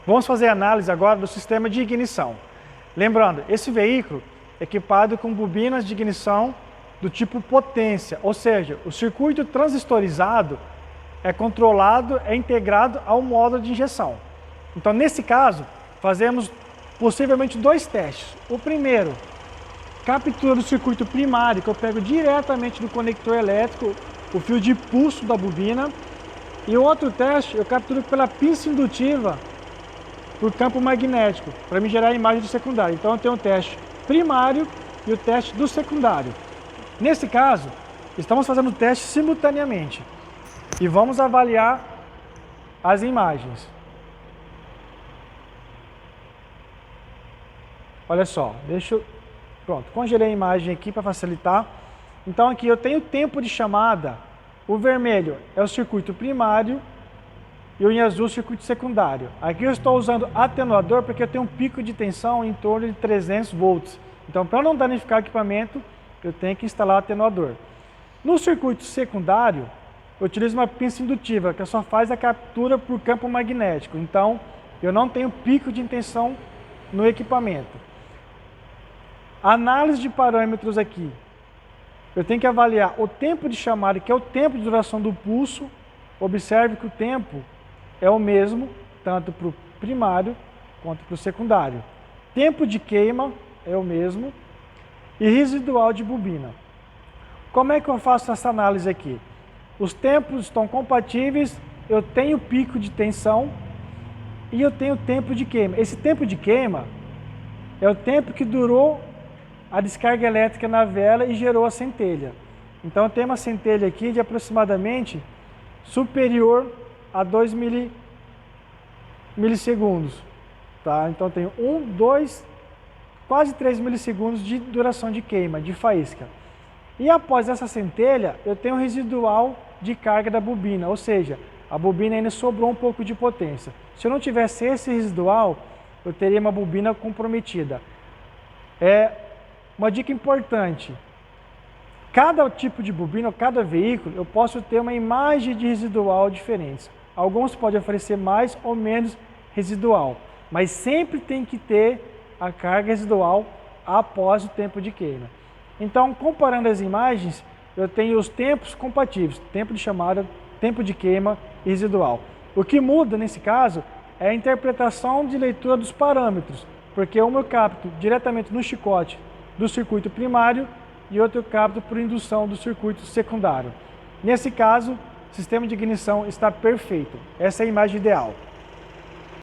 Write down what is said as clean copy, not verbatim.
Vamos fazer análise agora do sistema de ignição. Lembrando, esse veículo é equipado com bobinas de ignição do tipo potência, ou seja, o circuito transistorizado é controlado, é integrado ao módulo de injeção. Então, nesse caso, fazemos possivelmente dois testes. O primeiro, captura do circuito primário, que eu pego diretamente do conector elétrico, o fio de pulso da bobina. E o outro teste, eu capturo pela pinça indutiva por campo magnético, para me gerar a imagem do secundário. Então, eu tenho o teste primário e o teste do secundário. Nesse caso, estamos fazendo o teste simultaneamente e vamos avaliar as imagens. Olha só, pronto, congelei a imagem aqui para facilitar. Então aqui eu tenho tempo de chamada, o vermelho é o circuito primário e o em azul o circuito secundário. Aqui eu estou usando atenuador porque eu tenho um pico de tensão em torno de 300 volts. Então, para não danificar o equipamento, eu tenho que instalar o atenuador. No circuito secundário, eu utilizo uma pinça indutiva, que só faz a captura por campo magnético. Então, eu não tenho pico de tensão no equipamento. Análise de parâmetros aqui. Eu tenho que avaliar o tempo de chamada, que é o tempo de duração do pulso. Observe que o tempo é o mesmo, tanto para o primário quanto para o secundário. Tempo de queima é o mesmo. E residual de bobina. Como é que eu faço essa análise aqui? Os tempos estão compatíveis, eu tenho pico de tensão e eu tenho tempo de queima. Esse tempo de queima é o tempo que durou a descarga elétrica na vela e gerou a centelha. Então eu tenho uma centelha aqui de aproximadamente superior a 2 milissegundos. Tá? Então eu tenho 1, 2, quase 3 milissegundos de duração de queima, de faísca. E após essa centelha, eu tenho um residual de carga da bobina, ou seja, a bobina ainda sobrou um pouco de potência. Se eu não tivesse esse residual, eu teria uma bobina comprometida. Uma dica importante, cada tipo de bobina, cada veículo, eu posso ter uma imagem de residual diferente. Alguns podem oferecer mais ou menos residual, mas sempre tem que ter a carga residual após o tempo de queima. Então, comparando as imagens, eu tenho os tempos compatíveis, tempo de chamada, tempo de queima e residual. O que muda nesse caso é a interpretação de leitura dos parâmetros, porque uma eu capto diretamente no chicote do circuito primário e outro eu capto por indução do circuito secundário. Nesse caso, o sistema de ignição está perfeito. Essa é a imagem ideal.